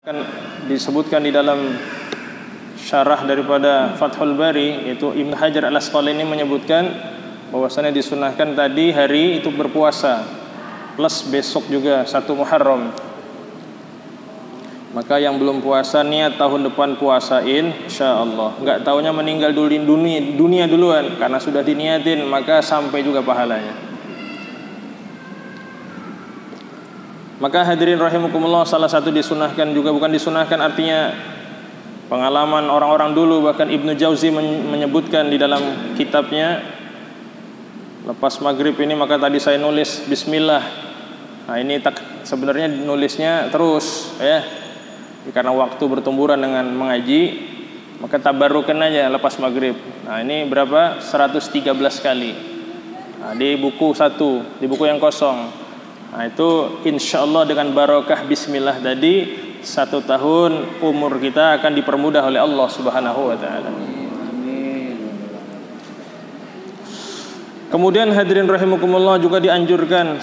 Kan disebutkan di dalam syarah daripada Fathul Bari, yaitu Ibnu Hajar Al-Asqalani menyebutkan bahwasanya disunahkan tadi hari itu berpuasa plus besok juga 1 Muharram. Maka yang belum puasa niat tahun depan puasain insyaallah. Enggak taunya meninggal dulu dunia duluan, karena sudah diniatin maka sampai juga pahalanya. Maka hadirin rahimakumullah, salah satu disunahkan juga, bukan disunahkan artinya pengalaman orang-orang dulu, bahkan Ibnu Jauzi menyebutkan di dalam kitabnya lepas maghrib ini maka tadi saya nulis bismillah. Nah ini sebenarnya nulisnya terus ya, karena waktu bertumburan dengan mengaji, maka tabarukan aja lepas maghrib. Nah ini berapa? 113 kali. Nah, di buku 1, di buku yang kosong. Nah itu insyaallah dengan barokah bismillah tadi 1 tahun umur kita akan dipermudah oleh Allah Subhanahu wa taala. Kemudian hadirin rahimakumullah, juga dianjurkan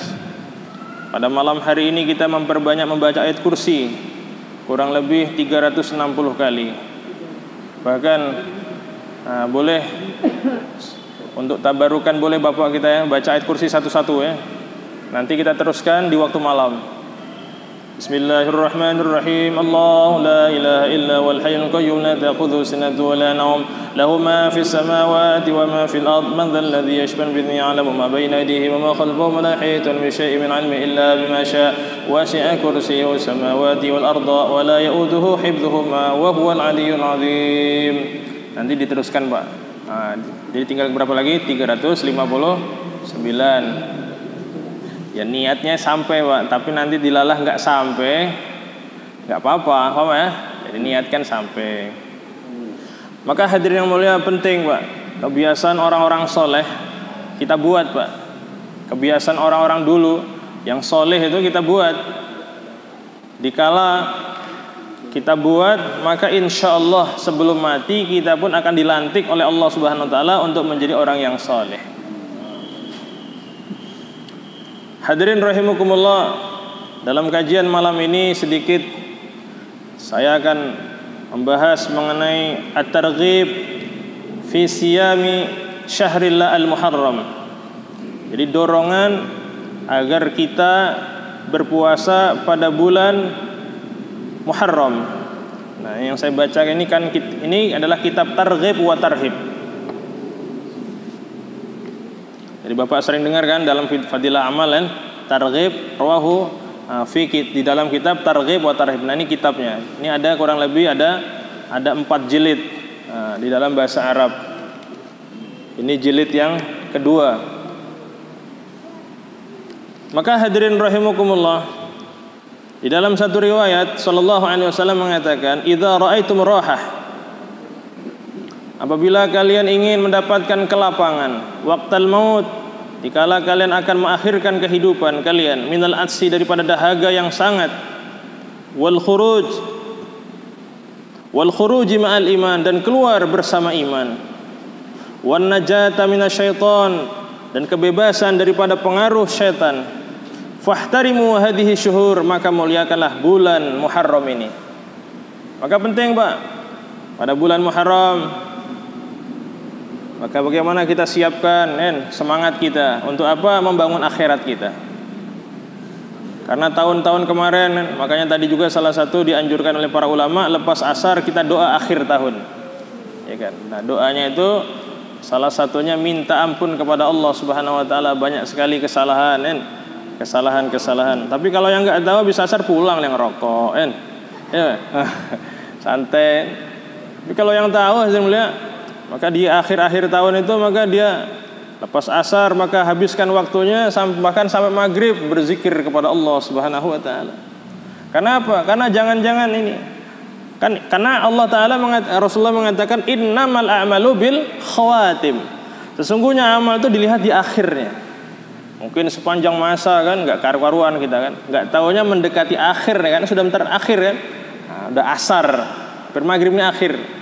pada malam hari ini kita memperbanyak membaca ayat kursi kurang lebih 360 kali. Bahkan boleh untuk tabarukan, boleh Bapak kita ya baca ayat kursi satu-satu ya. Nanti kita teruskan di waktu malam. Bismillahirrahmanirrahim. Allahu la ilaha illa wal hayyul qayyum la ta'khudhuhu sinatun wa la nawm lahu ma fis samawati wa ma fil ard man dhal ladzi yashfa'u bi idhnihi ya'lamu ma bayna aydihim wa ma khalfahum wa la yuhituna bi shay'in min 'ilmihi illa bima sha'a wasi'a kursiyyuhu samawati wal arda wa la ya'uduhu hifdhuhuma wa huwal 'aliyyul 'azim. Nanti diteruskan Pak. Nah, jadi tinggal berapa lagi? 359. Ya niatnya sampai Pak, tapi nanti dilalah nggak sampai, nggak apa-apa, paham ya? Jadi niatkan sampai. Maka hadirin yang mulia, penting Pak, kebiasaan orang-orang soleh kita buat Pak. Kebiasaan orang-orang dulu yang soleh itu kita buat. Dikala kita buat, maka insya Allah sebelum mati kita pun akan dilantik oleh Allah Subhanahu Wa Taala untuk menjadi orang yang soleh. Hadirin rahimakumullah, dalam kajian malam ini sedikit saya akan membahas mengenai at-targhib fi siyami syahrillah al-muharram. Jadi dorongan agar kita berpuasa pada bulan Muharram. Nah, yang saya baca ini kan ini adalah kitab Targhib wa Tarhib. Jadi Bapak sering dengar kan dalam Fadilah Amal kan, Targhib rawahu di dalam kitab Targhib wa Tarhib. Nah ini kitabnya. Ini ada kurang lebih ada 4 jilid di dalam bahasa Arab. Ini jilid yang kedua. Maka hadirin rahimakumullah, di dalam satu riwayat sallallahu alaihi wasallam mengatakan, "Idza ra'aitum rahah." Apabila kalian ingin mendapatkan kelapangan, waqtal maut, dikala kalian akan mengakhirkan kehidupan kalian, minal atsi, daripada dahaga yang sangat, wal khuruj ma'al iman, dan keluar bersama iman, wan najata minasyaiton, dan kebebasan daripada pengaruh syaitan, fahtarimu hadhihi syuhur, maka muliakanlah bulan Muharram ini. Maka penting Pak, pada bulan Muharram, maka bagaimana kita siapkan semangat kita untuk apa? Membangun akhirat kita. Karena tahun-tahun kemarin, makanya tadi juga salah satu dianjurkan oleh para ulama, lepas asar kita doa akhir tahun, ya kan? Nah doanya itu salah satunya minta ampun kepada Allah Subhanahu Wa Taala, banyak sekali kesalahan, kesalahan. Tapi kalau yang nggak tahu bisa asar pulang yang rokok, ya santai. Tapi kalau yang tahu hasil mulia, maka di akhir-akhir tahun itu maka dia lepas asar maka habiskan waktunya bahkan sampai maghrib berzikir kepada Allah Subhanahu Wa Taala. Karena apa? Karena jangan-jangan ini kan, karena Allah Taala Rasulullah mengatakan innamal a'malu bil khawatim. Sesungguhnya amal itu dilihat di akhirnya. Mungkin sepanjang masa kan nggak karu-karuan kita kan, nggak taunya mendekati akhir kan, sudah terakhir kan, nah, udah asar, bermaghrib ini akhir.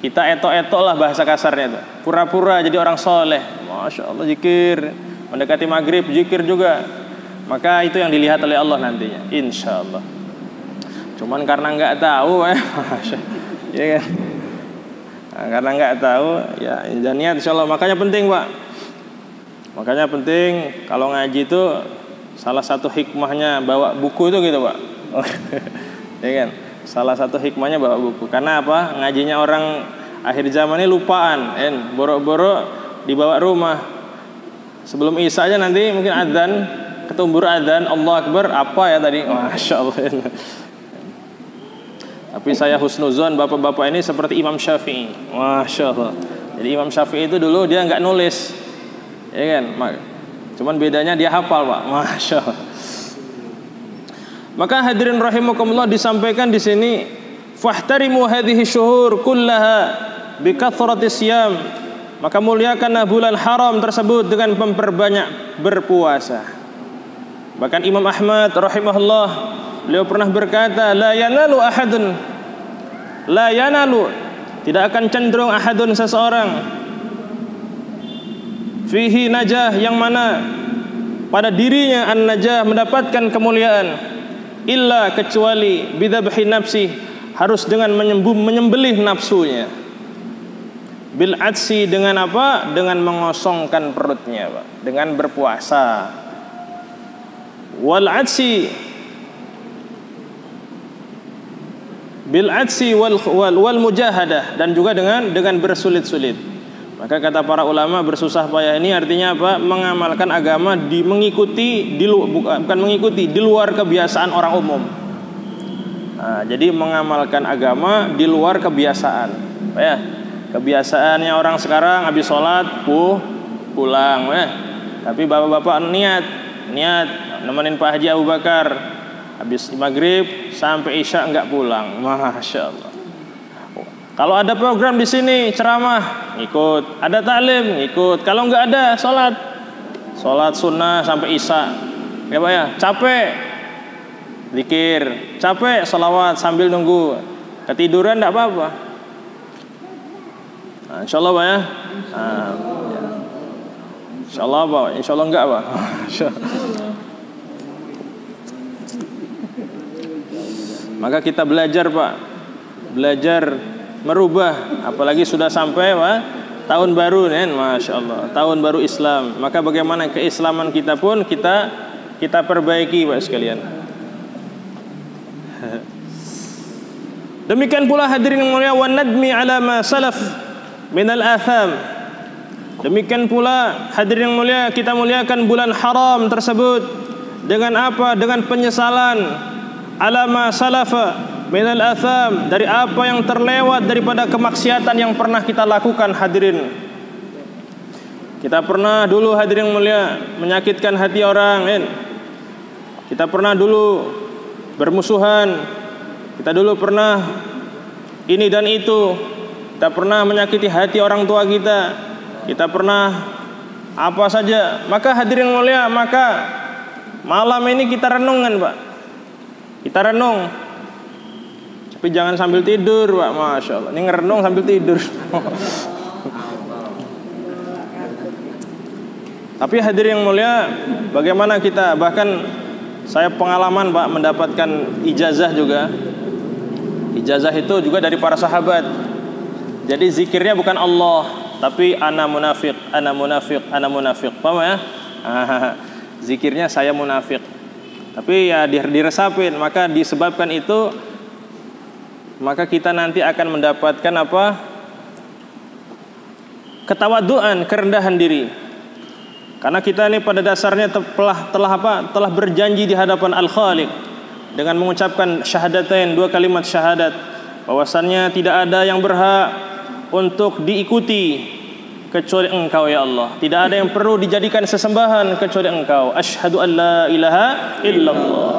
Kita etok-etok lah bahasa kasarnya itu, pura-pura jadi orang soleh, masya Allah zikir, mendekati maghrib zikir juga. Maka itu yang dilihat oleh Allah nantinya, insya Allah. Cuman karena nggak tahu ya kan. Nah, karena nggak tahu ya dan niat insyaallah. Makanya penting Pak. Makanya penting kalau ngaji itu salah satu hikmahnya bawa buku itu gitu Pak. Ya kan. Salah satu hikmahnya bawa buku. Karena apa? Ngajinya orang akhir zaman ini lupaan, boro-boro dibawa rumah. Sebelum Isya aja nanti mungkin adzan, ketumbur adzan, Allah Akbar, apa ya tadi? Masya Allah. Tapi saya husnuzon bapak-bapak ini seperti Imam Syafi'i. Masya Allah. Jadi Imam Syafi'i itu dulu dia nggak nulis, ya kan? Cuman bedanya dia hafal Pak. Masya Allah. Maka hadirin rahimakumullah disampaikan di sini, fahtarimu hadhihi syuhur kullaha bikathrati siyam. Maka muliakanlah bulan haram tersebut dengan memperbanyak berpuasa. Bahkan Imam Ahmad rahimahullah beliau pernah berkata, la yanalu tidak akan cenderung ahadun seseorang fihi najah, yang mana pada dirinya an-najah mendapatkan kemuliaan, illa kecuali bidhabhi nafsi, harus dengan menyembelih nafsunya, bil adsi, dengan apa? Dengan mengosongkan perutnya Pak, dengan berpuasa. Wal adsi bil adsi wal mujahadah, dan juga dengan bersulit-sulit. Maka kata para ulama, bersusah payah ini artinya apa? Mengamalkan agama mengikuti bukan mengikuti di luar kebiasaan orang umum. Nah, jadi mengamalkan agama di luar kebiasaan. Ya, kebiasaannya orang sekarang habis sholat pulang, ya. Tapi bapak-bapak niat nemenin Pak Haji Abu Bakar habis maghrib sampai isya enggak pulang. Masya Allah. Kalau ada program di sini ceramah ngikut, ada taklim ngikut. Kalau enggak ada sholat sunnah sampai isya, ya Pak ya, capek zikir, capek sholawat sambil nunggu, ketiduran enggak apa-apa. Nah, insyaallah Pak ya. Insyaallah Pak, insyaallah enggak Pak. Maka kita belajar Pak, belajar merubah, apalagi sudah sampai Pak tahun baru kan, Masya Allah, tahun baru Islam. Maka bagaimana keislaman kita pun kita perbaiki Pak sekalian. Demikian pula hadirin yang mulia, wan nadmi ala ma salaf minal atham. Demikian pula hadirin yang mulia, kita muliakan bulan haram tersebut dengan apa? Dengan penyesalan ala ma salafa minal atham, dari apa yang terlewat daripada kemaksiatan yang pernah kita lakukan. Hadirin, kita pernah dulu hadirin mulia menyakitkan hati orang, kita pernah dulu bermusuhan, kita dulu pernah ini dan itu, kita pernah menyakiti hati orang tua kita pernah apa saja. Maka hadirin mulia, maka malam ini kita renungan Pak, kita renung. Tapi jangan sambil tidur Pak, Masya Allah. Ini ngerenung sambil tidur. Tapi hadirin yang mulia, bagaimana kita, bahkan saya pengalaman Pak mendapatkan ijazah juga. Ijazah itu juga dari para sahabat. Jadi zikirnya bukan Allah, tapi ana munafik, ana munafik, ana munafik. Paham ya? Zikirnya saya munafik. Tapi ya diresapin, maka disebabkan itu maka kita nanti akan mendapatkan apa? Ketawaduan, kerendahan diri. Karena kita ini pada dasarnya telah berjanji di hadapan Al-Khaliq dengan mengucapkan syahadatain, 2 kalimat syahadat, bahwasannya tidak ada yang berhak untuk diikuti kecuali Engkau ya Allah. Tidak ada yang perlu dijadikan sesembahan kecuali Engkau. Asyhadu an la ilaha illallah.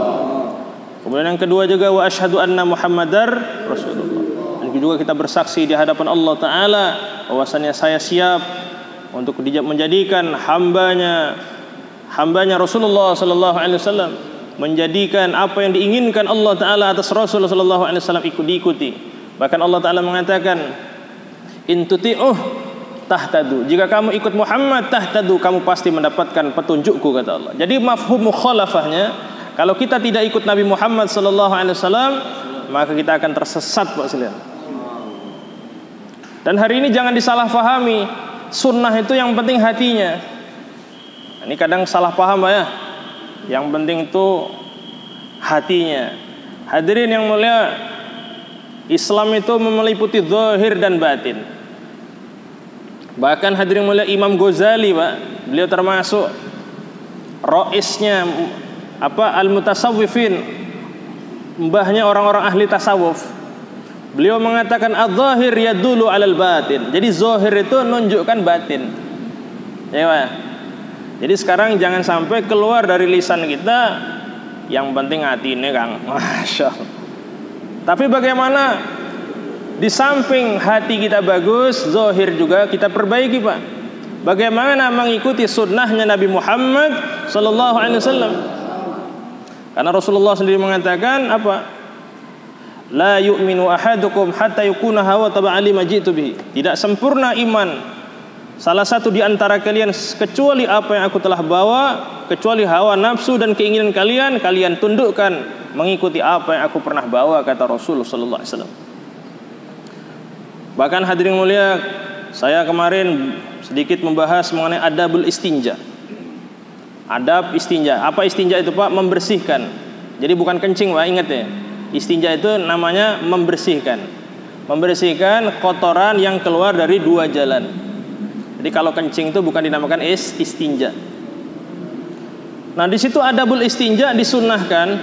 Kemudian yang kedua juga wa asyhadu anna Muhammadar Rasulullah. Dan juga kita bersaksi di hadapan Allah Ta'ala bahwasannya saya siap untuk menjadikan hambanya Rasulullah Sallallahu Alaihi Wasallam, menjadikan apa yang diinginkan Allah Ta'ala atas Rasulullah Sallallahu Alaihi Wasallam diikuti. Bahkan Allah Ta'ala mengatakan, in tuti'uh tahtadu, jika kamu ikut Muhammad tahtadu, kamu pasti mendapatkan petunjukku, kata Allah. Jadi mafhum mukhalafahnya, kalau kita tidak ikut Nabi Muhammad sallallahu alaihi wasallam, maka kita akan tersesat Pak sekalian. Dan hari ini jangan disalahpahami, sunnah itu yang penting hatinya. Ini kadang salah paham Pak ya. Yang penting itu hatinya. Hadirin yang mulia, Islam itu meliputi zahir dan batin. Bahkan hadirin mulia, Imam Ghazali Pak, beliau termasuk raisnya al-mutasawwifin, mbahnya orang-orang ahli tasawuf. Beliau mengatakan adz-dzahir yadullu 'alal batin. Jadi zahir itu menunjukkan batin. Ya Pak. Jadi sekarang jangan sampai keluar dari lisan kita yang penting hati ini Kang. Masya Allah. Tapi bagaimana di samping hati kita bagus, zahir juga kita perbaiki Pak. Bagaimana mengikuti sunnahnya Nabi Muhammad sallallahu alaihi wasallam. Karena Rasulullah sendiri mengatakan apa? La yu'minu ahadukum hatta yakuna hawa taba'ali ma ji'tu bihi. Tidak sempurna iman salah satu di antara kalian kecuali apa yang aku telah bawa, kecuali hawa nafsu dan keinginan kalian tundukkan mengikuti apa yang aku pernah bawa, kata Rasul sallallahu alaihi wasallam. Bahkan hadirin mulia, saya kemarin sedikit membahas mengenai adabul istinja. Adab istinja. Apa istinja itu Pak? Membersihkan. Jadi bukan kencing Pak, ingat ya. Istinja itu namanya membersihkan. Membersihkan kotoran yang keluar dari dua jalan. Jadi kalau kencing itu bukan dinamakan istinja. Nah, di situ adabul istinja disunnahkan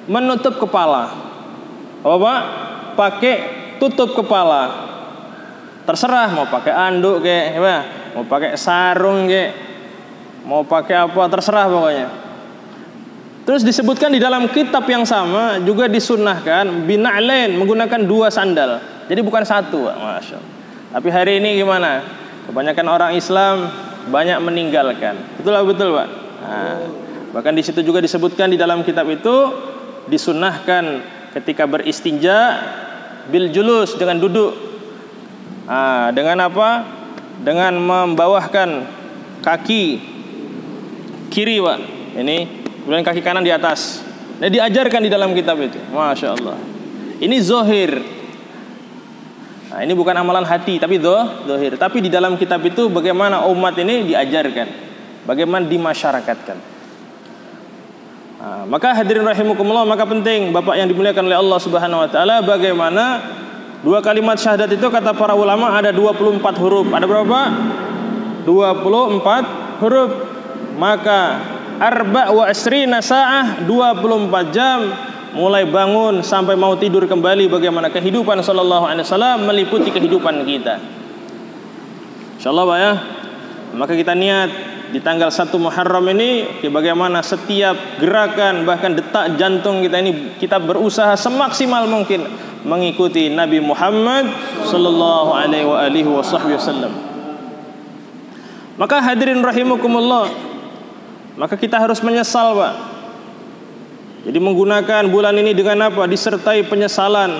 menutup kepala. Apa Pak? Pakai tutup kepala. Terserah mau pakai anduk kayak, mau pakai sarung kayak, mau pakai apa, terserah pokoknya. Terus disebutkan di dalam kitab yang sama juga disunnahkan bina'lain, menggunakan dua sandal. Jadi bukan satu, Masya Allah. Tapi hari ini gimana? Kebanyakan orang Islam banyak meninggalkan. Betul Pak. Nah, bahkan di situ juga disebutkan di dalam kitab itu disunnahkan ketika beristinja bil julus, dengan duduk. Nah, dengan apa? Dengan membawahkan kaki kiri Pak. Ini kemudian kaki kanan di atas. Nah, diajarkan di dalam kitab itu. Masya Allah. Ini zohir. Nah, ini bukan amalan hati, tapi zohir. Tapi di dalam kitab itu bagaimana umat ini diajarkan, bagaimana dimasyarakatkan. Nah, maka hadirin rahimakumullah, maka penting Bapak yang dimuliakan oleh Allah Subhanahu wa taala, bagaimana dua kalimat syahadat itu kata para ulama ada 24 huruf. Ada berapa? 24 huruf. Maka arba' wa asrina sa'ah, 24 jam mulai bangun sampai mau tidur kembali, bagaimana kehidupan sallallahu alaihi wasallam meliputi kehidupan kita. Insyaallah Pak ya. Maka kita niat di tanggal 1 Muharram ini bagaimana setiap gerakan bahkan detak jantung kita ini kita berusaha semaksimal mungkin mengikuti Nabi Muhammad sallallahu alaihi wasallam. Maka hadirin rahimakumullah, maka kita harus menyesal Pak. Jadi menggunakan bulan ini dengan apa? Disertai penyesalan.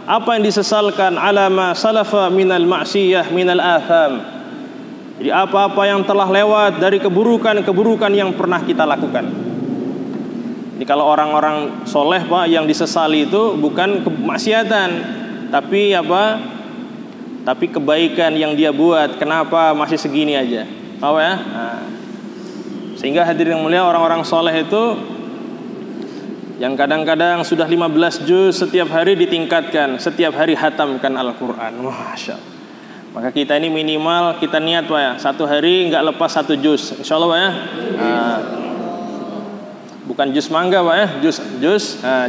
Apa yang disesalkan? Alama salafa minal ma'siyah minal atham. Jadi apa-apa yang telah lewat dari keburukan-keburukan yang pernah kita lakukan. Jadi kalau orang-orang soleh Pak yang disesali itu bukan kemaksiatan, tapi apa? Tapi kebaikan yang dia buat. Kenapa masih segini aja? Tahu ya? Nah, sehingga hadirin mulia, orang-orang soleh itu yang kadang-kadang sudah 15 juz setiap hari ditingkatkan, setiap hari hatamkan Al-Quran. Masya Allah. Maka kita ini minimal kita niat Pak ya, satu hari nggak lepas 1 juz, insya Allah Pak ya. Bukan juz mangga Pak ya,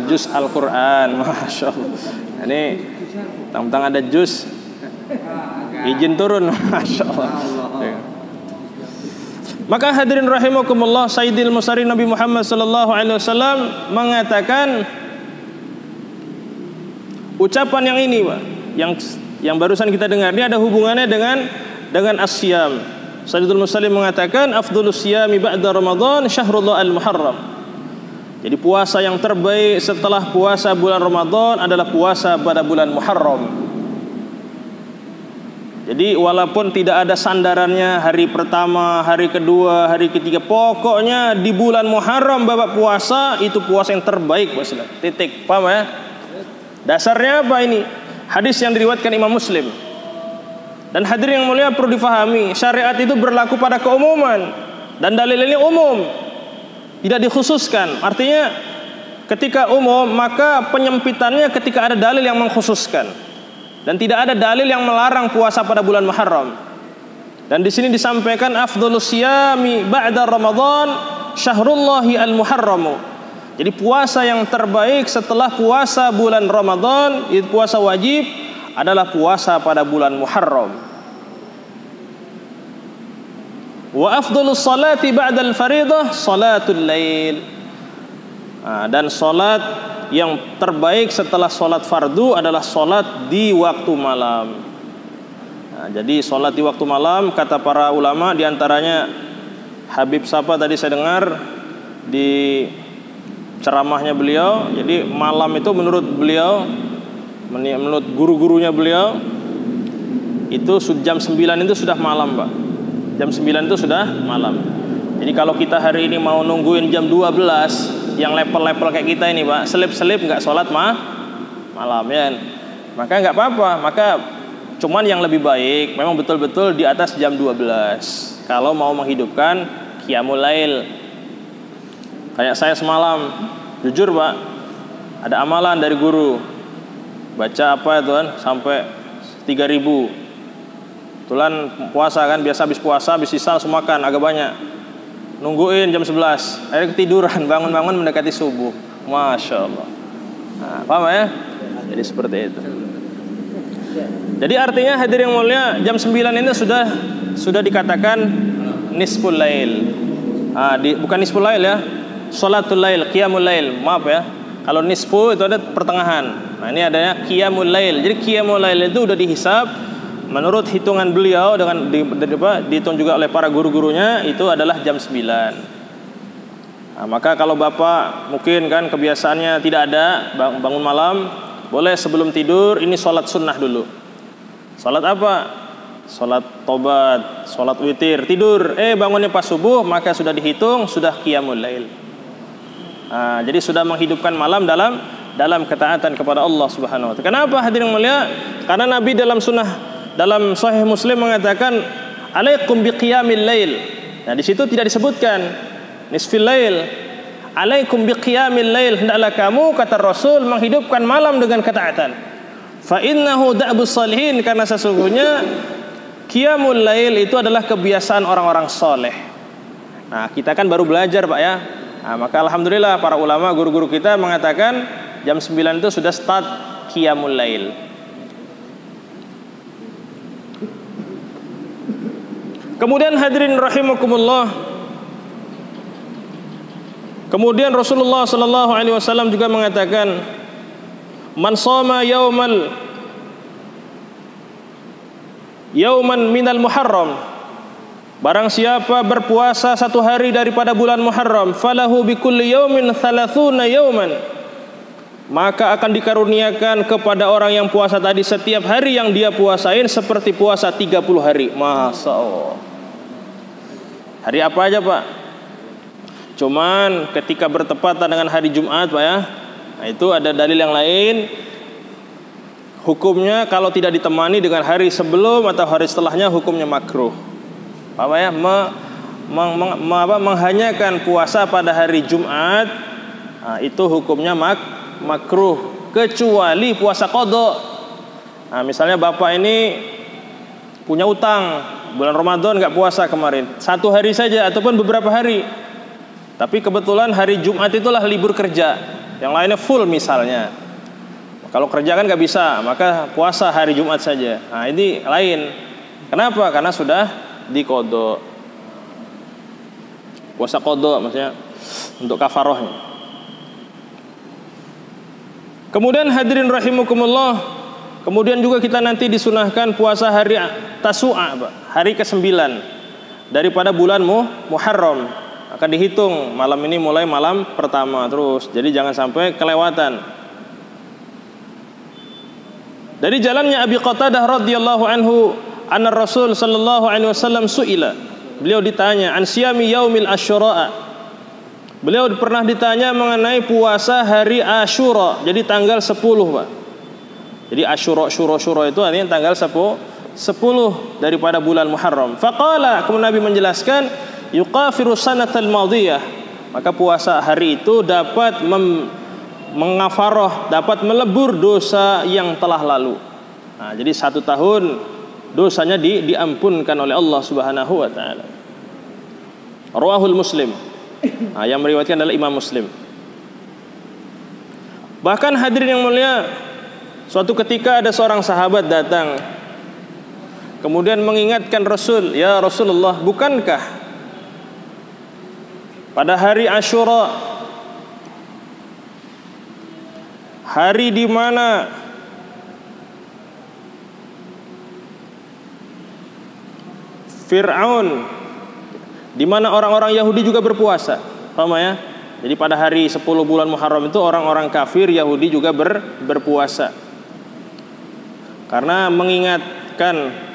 juz Al-Quran. Masya Allah. Ini tentang ada juz, izin turun. Masya Allah. Maka hadirin rahimakumullah, Sayyidil Mursalin Nabi Muhammad sallallahu alaihi wasallam mengatakan ucapan yang ini Pak, yang barusan kita dengar, ini ada hubungannya dengan as-siyam. Sayyidul Mursalin mengatakan afdhalus siyami ba'da Ramadan syahrullah al-Muharram. Jadi puasa yang terbaik setelah puasa bulan Ramadan adalah puasa pada bulan Muharram. Jadi walaupun tidak ada sandarannya hari pertama, hari kedua, hari ketiga, pokoknya di bulan Muharram Bapak puasa, itu puasa yang terbaik Pak. Titik, paham ya? Dasarnya apa ini? Hadis yang diriwayatkan Imam Muslim. Dan hadirin yang mulia, perlu difahami, syariat itu berlaku pada keumuman dan dalil ini umum, tidak dikhususkan. Artinya ketika umum, maka penyempitannya ketika ada dalil yang mengkhususkan. Dan tidak ada dalil yang melarang puasa pada bulan Muharram. Dan di sini disampaikan afdhalus siyami ba'da Ramadan syahrullahi al-Muharram. Jadi puasa yang terbaik setelah puasa bulan Ramadan, itu puasa wajib, adalah puasa pada bulan Muharram. Wa afdhalus salati ba'dal fariidah salatul lail. Dan salat yang terbaik setelah salat fardu adalah salat di waktu malam. Jadi salat di waktu malam, kata para ulama, diantaranya Habib Sapa tadi saya dengar di ceramahnya beliau. Jadi malam itu menurut beliau, menurut guru-gurunya beliau, itu jam 9 itu sudah malam, Pak. Jam 9 itu sudah malam. Jadi kalau kita hari ini mau nungguin jam 12, yang level-level kayak kita ini, Pak, selip-selip nggak sholat malam ya. Maka nggak apa-apa. Maka cuman yang lebih baik memang betul-betul di atas jam 12. Kalau mau menghidupkan qiyamul lail. Kayak saya semalam, jujur, Pak, ada amalan dari guru. Baca apa itu kan sampai 3000. Kebetulan puasa kan, biasa habis puasa, habis sisa langsung makan agak banyak. Nungguin jam 11, akhirnya ketiduran, bangun-bangun mendekati subuh. Masya Allah. Nah, paham ya? Jadi seperti itu. Jadi artinya hadirin yang mulia, jam 9 ini sudah dikatakan nisful lail. Bukan nisful lail ya, sholatul lail, qiyamul lail. Maaf ya, kalau nisfu itu ada pertengahan. Nah ini adanya qiyamul lail. Jadi qiyamul lail itu udah dihisab menurut hitungan beliau dengan dihitung juga oleh para guru-gurunya, itu adalah jam 9. Maka kalau bapak mungkin kan kebiasaannya tidak ada bangun malam, boleh sebelum tidur ini sholat sunnah dulu. Sholat apa? Sholat tobat, sholat witir, tidur. Bangunnya pas subuh, maka sudah dihitung sudah qiyamul lail. Jadi sudah menghidupkan malam dalam ketaatan kepada Allah Subhanahu wa taala. Kenapa hadirin mulia? Karena Nabi dalam Sahih Muslim mengatakan alaikum biqiyamil lail. Nah di situ tidak disebutkan nisfil lail. Alaikum biqiyamil lail, hendaklah kamu, kata Rasul, menghidupkan malam dengan ketaatan. Fa innahu da'bus salihin, karena sesungguhnya qiyamul lail itu adalah kebiasaan orang-orang soleh. Nah kita kan baru belajar, Pak ya. Maka alhamdulillah para ulama, guru-guru kita mengatakan jam 9 itu sudah start qiyamul lail. Kemudian hadirin rahimakumullah, kemudian Rasulullah sallallahu alaihi wasallam juga mengatakan, man shoma yauman minal Muharram, barang siapa berpuasa satu hari daripada bulan Muharram, falahu bikulli yaumin 30 yauman, maka akan dikaruniakan kepada orang yang puasa tadi setiap hari yang dia puasain seperti puasa 30 hari. Masya Allah. Hari apa aja, Pak? Cuman ketika bertepatan dengan hari Jumat, Pak ya, nah itu ada dalil yang lain. Hukumnya kalau tidak ditemani dengan hari sebelum atau hari setelahnya, hukumnya makruh. Apa ya? Menghanyakan puasa pada hari Jumat, itu hukumnya makruh, kecuali puasa qadha. Nah, misalnya bapak ini punya utang, bulan Ramadan nggak puasa kemarin, satu hari saja ataupun beberapa hari, tapi kebetulan hari Jumat itulah libur kerja, yang lainnya full misalnya. Kalau kerja kan nggak bisa, maka puasa hari Jumat saja. Nah ini lain. Kenapa? Karena sudah diqadha. Puasa qadha maksudnya untuk kafarohnya. Kemudian hadirin rahimakumullah, kemudian juga kita nanti disunahkan puasa hari Tasu'a, hari ke-9 daripada bulan Muharram. Akan dihitung malam ini mulai malam pertama terus. Jadi jangan sampai kelewatan. Dari jalannya Abi Qatadah radhiyallahu anhu, anna Rasul sallallahu alaihi wasallam su'ila. Beliau ditanya an siyami yaumil Asyura. Beliau pernah ditanya mengenai puasa hari Asyura, jadi tanggal 10, Pak. Jadi Asyura itu artinya tanggal 10 daripada bulan Muharram. Faqala, kemudian Nabi menjelaskan, yuqafiru sanatal madiyah. Maka puasa hari itu dapat mengafaroh, dapat melebur dosa yang telah lalu. Nah, jadi 1 tahun dosanya diampunkan oleh Allah Subhanahu wa taala. Rawahul Muslim. Nah, yang meriwayatkan adalah Imam Muslim. Bahkan hadirin yang mulia, suatu ketika ada seorang sahabat datang kemudian mengingatkan Rasul, "Ya Rasulullah, bukankah pada hari Asyura, hari di mana Fir'aun, di mana orang-orang Yahudi juga berpuasa?" Paham ya? Jadi pada hari 10 bulan Muharram itu orang-orang kafir Yahudi juga berpuasa. Karena mengingatkan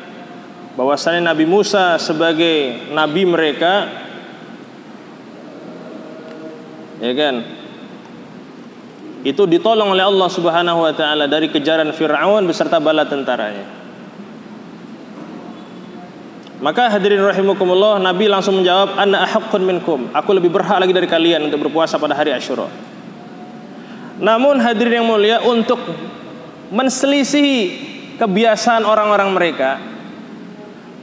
bahwasanya Nabi Musa sebagai nabi mereka, ya kan, itu ditolong oleh Allah Subhanahu wa taala dari kejaran Fir'aun beserta bala tentaranya. Maka hadirin rahimakumullah, Nabi langsung menjawab, "Ana ahaqqun minkum." Aku lebih berhak lagi dari kalian untuk berpuasa pada hari Asyura. Namun hadirin yang mulia, untuk menselisihi kebiasaan orang-orang mereka,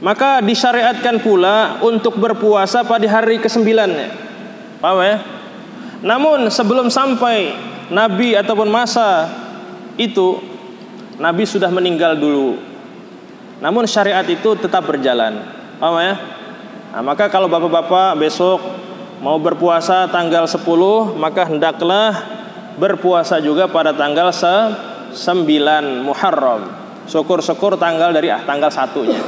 maka disyariatkan pula untuk berpuasa pada hari ke-9-nya. Paham ya? Namun sebelum sampai Nabi ataupun masa itu, Nabi sudah meninggal dulu. Namun syariat itu tetap berjalan. Paham ya? Nah, maka kalau bapak-bapak besok mau berpuasa tanggal 10, maka hendaklah berpuasa juga pada tanggal 9 Muharram. Syukur-syukur tanggal dari tanggal 1-nya.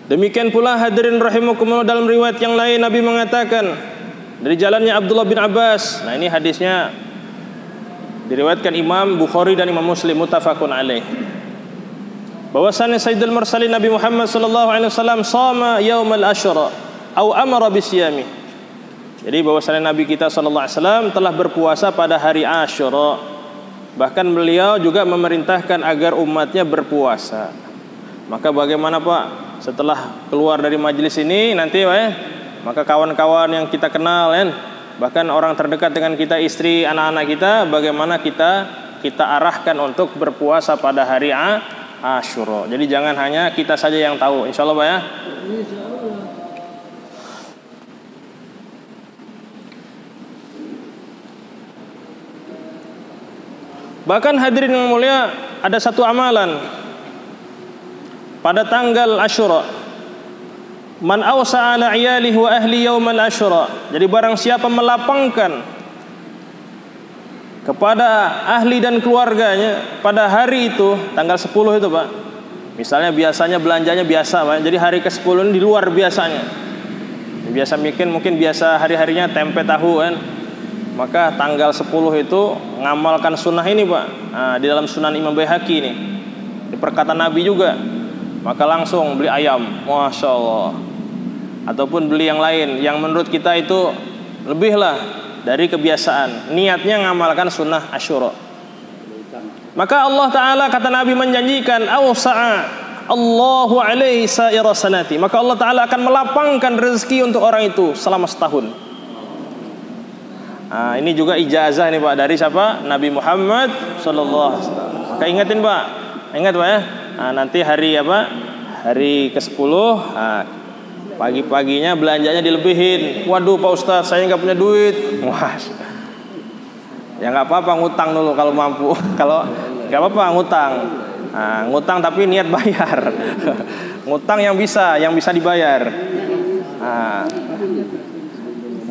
Demikian pula hadirin rahimakumullah, dalam riwayat yang lain Nabi mengatakan dari jalannya Abdullah bin Abbas. Nah, ini hadisnya diriwayatkan Imam Bukhari dan Imam Muslim, muttafaqun alaih. Bahwasanya Sayyidul Mursalin Nabi Muhammad sallallahu alaihi wasallam shama yaumal Asyura au amara bisyami. Jadi bahwasanya Nabi kita sallallahu alaihi wasallam telah berpuasa pada hari Asyura. Bahkan beliau juga memerintahkan agar umatnya berpuasa. Maka bagaimana Pak, setelah keluar dari majelis ini nanti maka kawan-kawan yang kita kenal kan, bahkan orang terdekat dengan kita, istri, anak-anak kita, bagaimana kita arahkan untuk berpuasa pada hari Asyura. Jadi jangan hanya kita saja yang tahu, insyaallah Pak ya. Bahkan hadirin yang mulia, ada satu amalan pada tanggal Asyura. Man awsa ala iyalihi wa ahli yaumal Asyura. Jadi barang siapa melapangkan kepada ahli dan keluarganya pada hari itu, tanggal 10 itu Pak. Misalnya biasanya belanjanya biasa Pak, jadi hari ke-10 ini di luar biasanya. Biasa mungkin biasa hari-harinya tempe tahu kan. Maka tanggal 10 itu ngamalkan sunnah ini Pak. Nah, di dalam Sunan Imam Baihaqi ini, di perkataan Nabi juga. Maka langsung beli ayam, Masya Allah, ataupun beli yang lain yang menurut kita itu lebihlah dari kebiasaan. Niatnya ngamalkan sunnah Asyura. Maka Allah Ta'ala, kata Nabi, menjanjikan awsa'a Allahu alaihi sa'ira sanati. Maka Allah Ta'ala akan melapangkan rezeki untuk orang itu selama setahun. Nah, ini juga ijazah nih Pak dari siapa? Nabi Muhammad sallallahu alaihi wasallam. Maka ingatin Pak, ingat Pak ya. Nah, nanti hari apa? Hari ke-10, nah, pagi-paginya belanjanya dilebihin. Waduh Pak Ustadz, saya nggak punya duit. Wah, ya nggak apa-apa, ngutang dulu kalau mampu. Kalau nggak apa-apa ngutang. Nah, ngutang tapi niat bayar. Ngutang yang bisa dibayar. Nah,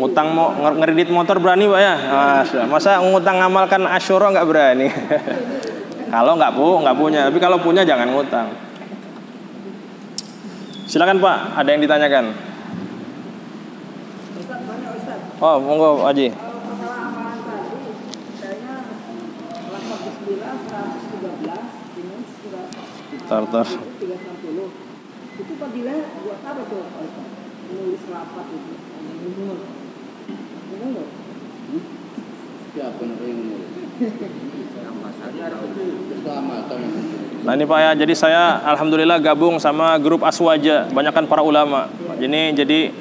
ngutang mau ngeredit motor berani Pak ya? Masa ngutang ngamalkan Asyura nggak berani? Kalau nggak punya, tapi kalau punya jangan ngutang. Silakan Pak, ada yang ditanyakan? Oh, monggo Pak Haji. Tar. Itu fadilah buat apa tuh? Nulis rapat itu yang umur. Siapa yang umur? Nah ini Pak ya, jadi saya alhamdulillah gabung sama grup Aswaja, banyakkan para ulama. Ini jadi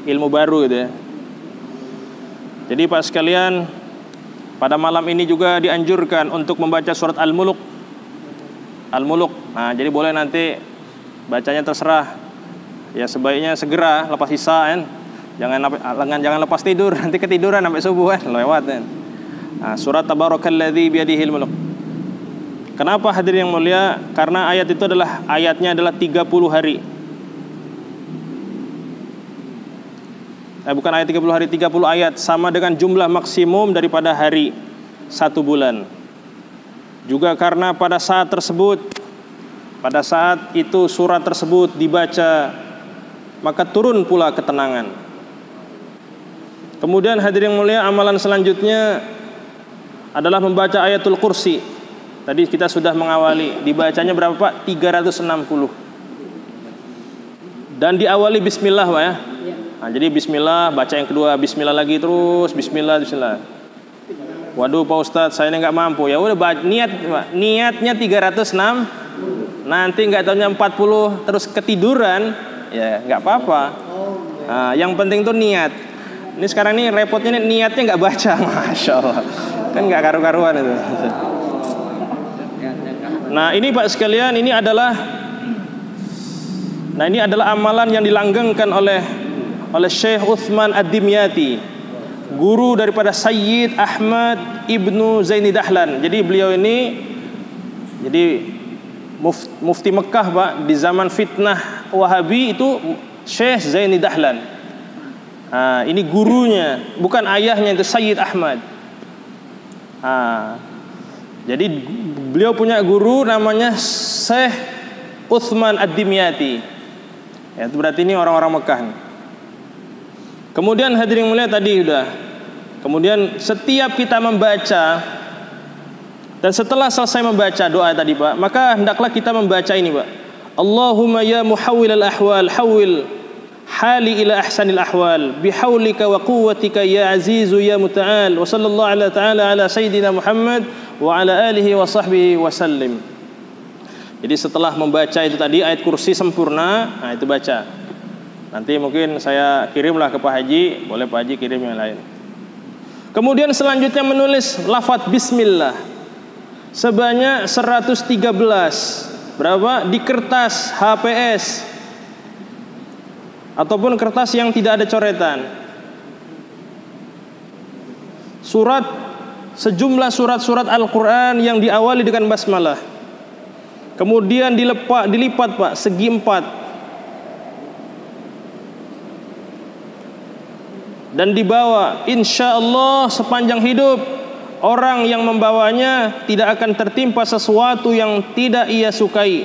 ilmu baru gitu ya. Jadi Pak sekalian, pada malam ini juga dianjurkan untuk membaca surat Al-Muluk. Al-Muluk. Nah, jadi boleh nanti bacanya terserah. Ya sebaiknya segera lepas isya kan. Jangan lepas tidur, nanti ketiduran sampai subuh kan, lewat kan. Nah, surat Tabarakalladzi biyadihil mulk. Kenapa hadirin yang mulia? Karena ayat itu ayatnya adalah 30 hari. Bukan ayat 30 hari, 30 ayat, sama dengan jumlah maksimum daripada hari 1 bulan. Juga karena pada saat itu surat tersebut dibaca, maka turun pula ketenangan. Kemudian hadirin yang mulia, amalan selanjutnya adalah membaca ayatul kursi. Tadi kita sudah mengawali, dibacanya berapa Pak? 360. Dan diawali bismillah Pak ya. Nah, jadi bismillah, baca yang kedua, bismillah lagi terus, bismillah. Waduh Pak Ustadz, saya ini nggak mampu. Ya udah niatnya 306. Nanti nggak tahunya 40 terus ketiduran, ya nggak apa-apa. Nah, yang penting tuh niat. Ini sekarang ini repotnya niatnya nggak baca, masya Allah. Kan nggak karu-karuan itu. Nah ini Pak sekalian, ini adalah amalan yang dilanggengkan oleh Syekh Utsman Ad-Dimyati, guru daripada Sayyid Ahmad Ibnu Zaini Dahlan. Jadi beliau ini mufti Mekah Pak, di zaman fitnah Wahabi itu Syekh Zaini Dahlan. Nah, ini gurunya, bukan ayahnya, itu Sayyid Ahmad. Jadi beliau punya guru namanya Syekh Utsman Ad-Dimyati. Ya, itu berarti ini orang-orang Mekah. Kemudian hadirin mulia tadi sudah. Kemudian setiap kita membaca dan setelah selesai membaca doa tadi Pak, maka hendaklah kita membaca ini Pak. Allahumma ya muhawwilal ahwal hawwil hali ila ahsanil ahwal bihaulika wa quwwatika ya azizu ya muta'al wa sallallahu ala sayyidina Muhammad wa ala alihi wa sahbihi wa sallim. Jadi setelah membaca itu tadi ayat kursi sempurna, nah itu baca. Nanti mungkin saya kirimlah ke Pak Haji, boleh Pak Haji kirim yang lain. Kemudian selanjutnya menulis lafaz bismillah sebanyak 113. Berapa? Di kertas HPS ataupun kertas yang tidak ada coretan. Sejumlah surat-surat Al-Quran yang diawali dengan basmalah. Kemudian dilipat Pak, segi 4. Dan dibawa, insya Allah sepanjang hidup orang yang membawanya tidak akan tertimpa sesuatu yang tidak ia sukai,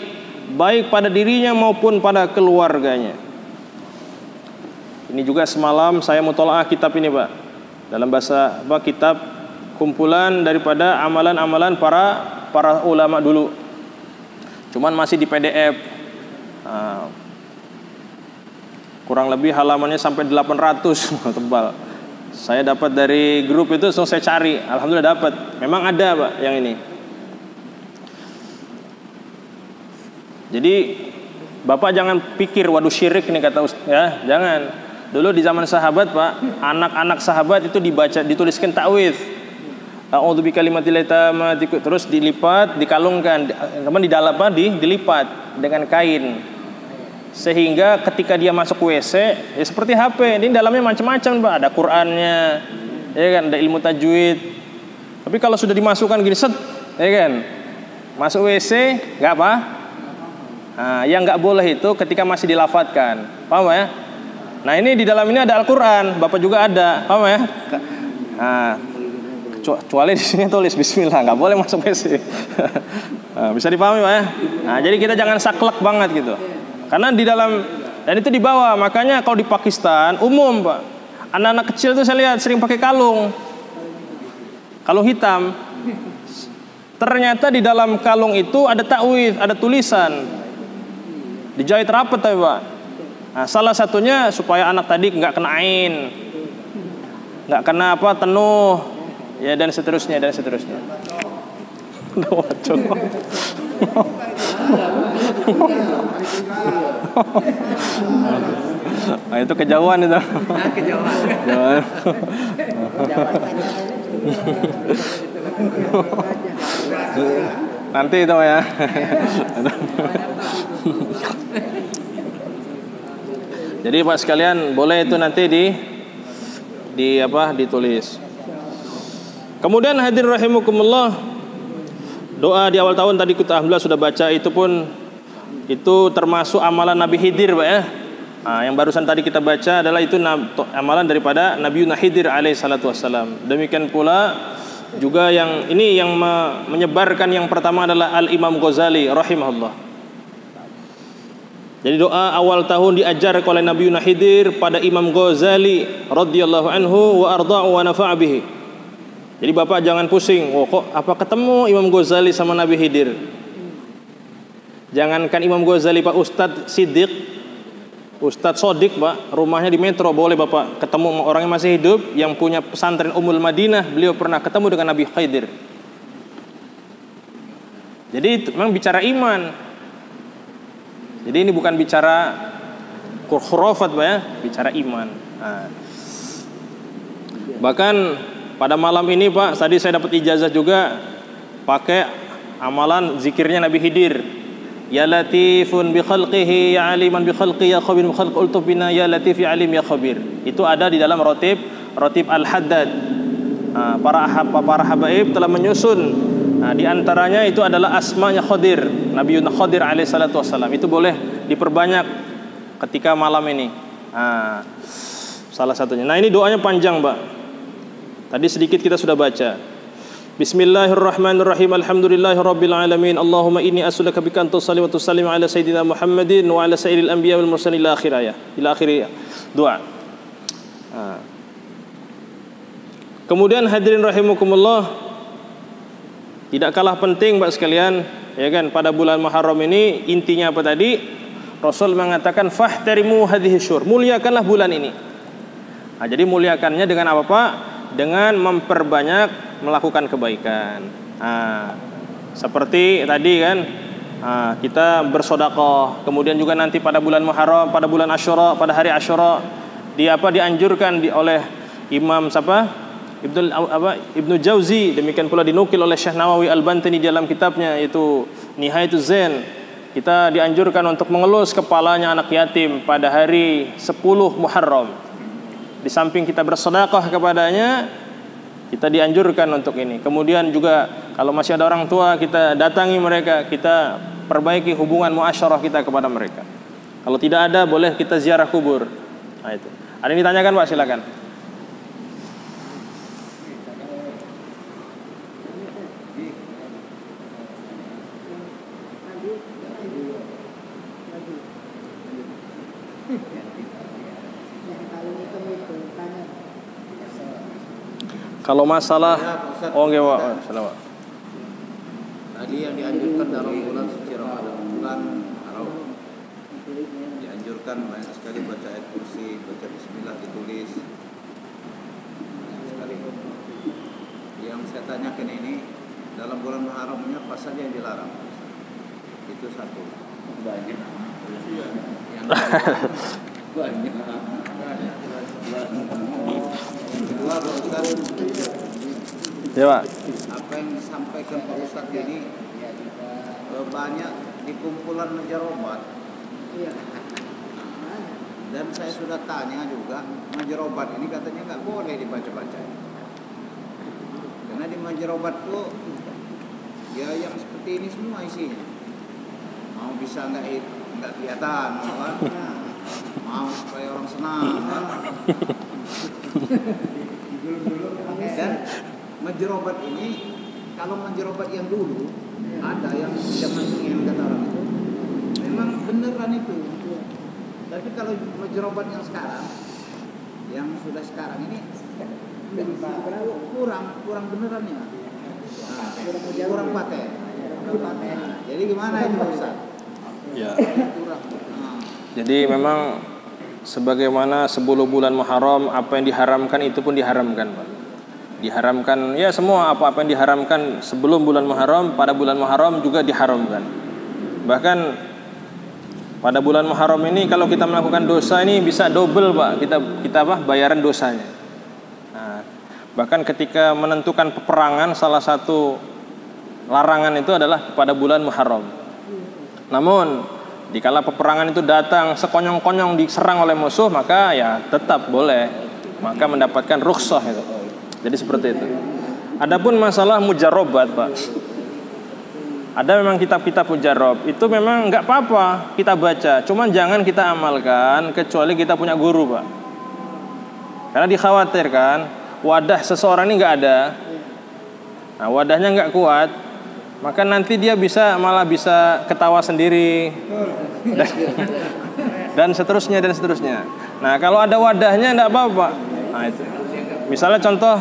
baik pada dirinya maupun pada keluarganya. Ini juga semalam saya mutolaah kitab ini Pak, dalam bahasa kitab kumpulan daripada amalan-amalan para ulama dulu. Cuman masih di PDF. Kurang lebih halamannya sampai 800 tebal. Saya dapat dari grup itu, so saya cari, alhamdulillah dapat. Memang ada Pak yang ini. Jadi Bapak jangan pikir waduh syirik nih kata Ustaz ya, jangan. Dulu di zaman sahabat Pak, anak-anak sahabat itu dituliskan ta'widz. A'udzu bikalimatil tammati, terus dilipat, dikalungkan, dilipat dengan kain. Sehingga ketika dia masuk WC, ya seperti HP, ini dalamnya macam-macam Pak, ada Qur'annya, ya kan, ada ilmu tajwid. Tapi kalau sudah dimasukkan gini set, ya kan, masuk WC nggak apa? Nah, yang nggak boleh itu ketika masih dilafadzkan, paham ya? Nah ini di dalam ini ada Al-Quran, Bapak juga ada, paham ya? Nah, kecuali di sini tulis Bismillah, nggak boleh masuk WC. Nah, bisa dipahami Pak ya? Nah, jadi kita jangan saklek banget gitu. Karena di dalam, dan itu dibawa. Makanya kalau di Pakistan umum Pak, anak-anak kecil tuh saya lihat sering pakai kalung hitam. Ternyata di dalam kalung itu ada ta'widz, ada tulisan, dijahit rapat tapi Pak. Nah, salah satunya supaya anak tadi nggak kena ain, nggak kena apa tenuh, ya dan seterusnya dan seterusnya. Nah, itu kejauhan itu. Kejauhan. Nanti itu ya. Jadi Pak sekalian boleh itu nanti ditulis. Kemudian hadirin rahimakumullah, doa di awal tahun tadi kita alhamdulillah sudah baca, itu pun itu termasuk amalan Nabi Khidir, Pak ya. Nah, yang barusan tadi kita baca adalah itu amalan daripada Nabi Khidir alaihi salatu wassalam. Demikian pula juga yang ini yang menyebarkan yang pertama adalah Al-Imam Ghazali rahimahullah. Jadi doa awal tahun diajar oleh Nabi Khidir pada Imam Ghazali radhiyallahu anhu wa arda'u wa nafa'a bihi. Jadi Bapak jangan pusing, kok apa ketemu Imam Ghazali sama Nabi Khidir? Jangankan Imam Ghazali, Pak, Ustadz Siddiq, Ustadz Sodik, Pak, rumahnya di Metro, boleh Bapak ketemu orang yang masih hidup, yang punya pesantren Ummul Madinah, beliau pernah ketemu dengan Nabi Khidir. Jadi itu memang bicara iman. Jadi ini bukan bicara khurafat, Pak ya, bicara iman. Nah, bahkan pada malam ini, Pak, tadi saya dapat ijazah juga pakai amalan zikirnya Nabi Khidir. Ya Latifun bi khalqihi ya aliman bi khalqi ya khabir bi khalqi ultubina ya Latif ya alim ya khabir. Itu ada di dalam rotib Al-Haddad. Nah, para habaib telah menyusun. Nah, di antaranya itu adalah asmanya Khadir, Nabi Khadir alaihi salatu wassalam. Itu boleh diperbanyak ketika malam ini. Nah, salah satunya. Nah, ini doanya panjang, Pak. Tadi sedikit kita sudah baca. Bismillahirrahmanirrahim. Alhamdulillahirabbil alamin. Allahumma inni as'aluka bika an tusalli wa tusallim ala sayyidina Muhammadin wa ala sayyidil anbiya wal mursalin ila akhir ayat. Ila akhir doa. Kemudian hadirin rahimakumullah, tidak kalah penting, Pak sekalian, ya kan, pada bulan Muharram ini intinya apa tadi? Rasul mengatakan fahtarimu hadhihi syur. Muliakanlah bulan ini. Nah, jadi muliakannya dengan apa, Pak? Dengan memperbanyak melakukan kebaikan. Nah, seperti tadi kan, kita bersedekah. Kemudian juga nanti pada bulan Muharram, pada bulan Asyura, pada hari Asyura, dianjurkan oleh Imam Ibnu Jauzi, demikian pula dinukil oleh Syekh Nawawi Al-Bantani dalam kitabnya yaitu Nihayatuz Zain. Kita dianjurkan untuk mengelus kepalanya anak yatim pada hari 10 Muharram. Di samping kita bersedekah kepadanya, kita dianjurkan untuk ini. Kemudian juga kalau masih ada orang tua, kita datangi mereka, kita perbaiki hubungan muasyarah kita kepada mereka. Kalau tidak ada, boleh kita ziarah kubur. Nah, itu. Ada yang ditanyakan, Pak, silakan. Kalau masalah nggih, Pak. Selamat. Tadi yang dianjurkan dalam bulan suci Ramadan, bulan Haram, dianjurkan banyak sekali baca ayat kursi, baca bismillah ditulis. Banyak sekali. Yang saya tanyakan ini dalam bulan Muharramnya apa saja yang dilarang? Itu satu. Banyak. Yang banyak. Kedua, Pak Ustaz, ya, Pak. apa yang disampaikan Pak Ustaz ini banyak di kumpulan majarobat. Dan saya sudah tanya juga, majarobat ini katanya nggak boleh dibaca-baca. Karena di majarobat tuh ya yang seperti ini semua isinya. Mau bisa nggak kelihatan, mau supaya orang senang, dan majerobat ini, kalau majerobat yang dulu ada yang zaman yang kata orang itu memang beneran itu. Tapi kalau majerobat yang sekarang, yang sudah sekarang ini kurang benerannya, kurang paten. Jadi gimana itu, Ustaz? Ya. Kurang. Jadi memang sebagaimana 10 bulan Muharram apa yang diharamkan itu pun diharamkan, Pak. Diharamkan ya semua apa-apa yang diharamkan sebelum bulan Muharram, pada bulan Muharram juga diharamkan. Bahkan pada bulan Muharram ini kalau kita melakukan dosa ini bisa double, Pak. Kita bayaran dosanya. Nah, bahkan ketika menentukan peperangan salah satu larangan itu adalah pada bulan Muharram. Namun dikala peperangan itu datang sekonyong-konyong diserang oleh musuh, maka ya tetap boleh, maka mendapatkan rukhsah itu. Jadi seperti itu. Adapun masalah mujarrobat, Pak, ada memang kitab-kitab mujarrob itu memang nggak apa-apa kita baca, cuman jangan kita amalkan kecuali kita punya guru, Pak. Karena dikhawatirkan wadah seseorang ini nggak ada, nah wadahnya nggak kuat, maka nanti dia malah bisa ketawa sendiri dan seterusnya dan seterusnya. Nah kalau ada wadahnya nggak apa-apa. Nah itu misalnya contoh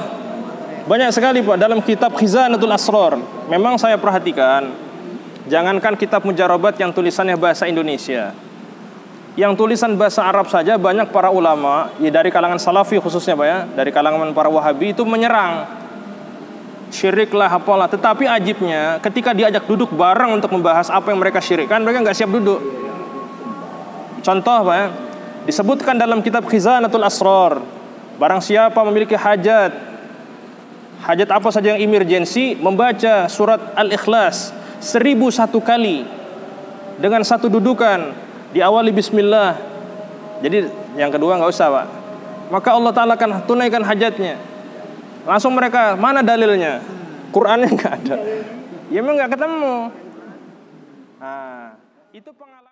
banyak sekali, Pak, dalam kitab Khizanatul Asrar. Memang saya perhatikan, jangankan kitab mujarrabat yang tulisannya bahasa Indonesia, yang tulisan bahasa Arab saja banyak para ulama ya dari kalangan Salafi khususnya, Pak, ya, dari kalangan para Wahabi itu menyerang syirik lah apalah. Tetapi ajibnya ketika diajak duduk bareng untuk membahas apa yang mereka syirikkan, mereka nggak siap duduk. Contoh, Pak, ya, disebutkan dalam kitab Khizanatul Asrar, barang siapa memiliki hajat apa saja yang emergensi, membaca surat Al-Ikhlas 1001 kali dengan satu dudukan, diawali bismillah. Jadi yang kedua nggak usah, Pak. Maka Allah Ta'ala akan tunaikan hajatnya. Langsung mereka, mana dalilnya? Qurannya nggak ada. Ya memang nggak ketemu. Nah, itu pengalaman.